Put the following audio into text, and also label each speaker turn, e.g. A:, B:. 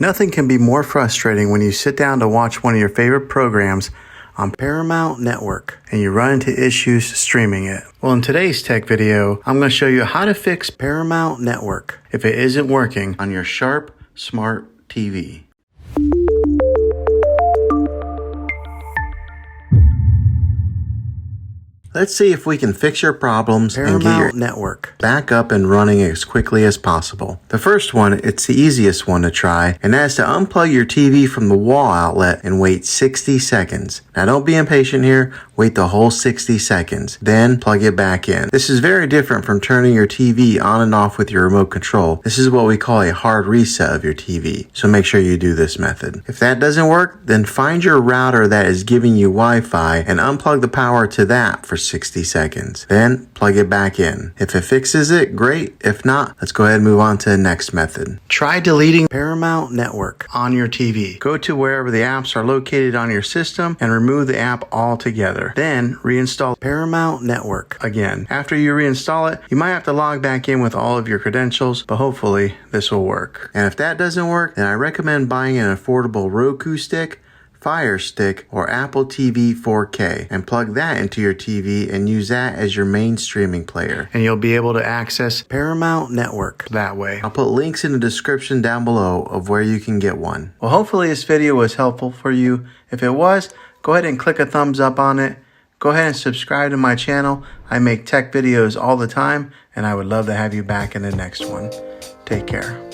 A: Nothing can be more frustrating when you sit down to watch one of your favorite programs on Paramount Network and you run into issues streaming it. Well, in today's tech video, I'm going to show you how to fix Paramount Network if it isn't working on your Sharp Smart TV. Let's see if we can fix your problems and get your network back up and running as quickly as possible. The first one, it's the easiest one to try, and that's to unplug your TV from the wall outlet and wait 60 seconds. Now don't be impatient here, wait the whole 60 seconds, then plug it back in. This is very different from turning your TV on and off with your remote control. This is what we call a hard reset of your TV, so make sure you do this method. If that doesn't work, then find your router that is giving you Wi-Fi and unplug the power to that for 60 seconds. Then plug it back in. If it fixes it, great. If not, let's go ahead and move on to the next method. Try deleting Paramount Network on your TV. Go to wherever the apps are located on your system and remove the app altogether. Then reinstall Paramount Network again. After you reinstall it, you might have to log back in with all of your credentials, but hopefully this will work. And if that doesn't work, then I recommend buying an affordable Roku stick, Fire Stick, or Apple TV 4K and plug that into your TV and use that as your main streaming player. And you'll be able to access Paramount Network that way. I'll put links in the description down below of where you can get one. Well, hopefully this video was helpful for you. If it was, go ahead and click a thumbs up on it. Go ahead and subscribe to my channel. I make tech videos all the time, and I would love to have you back in the next one. Take care.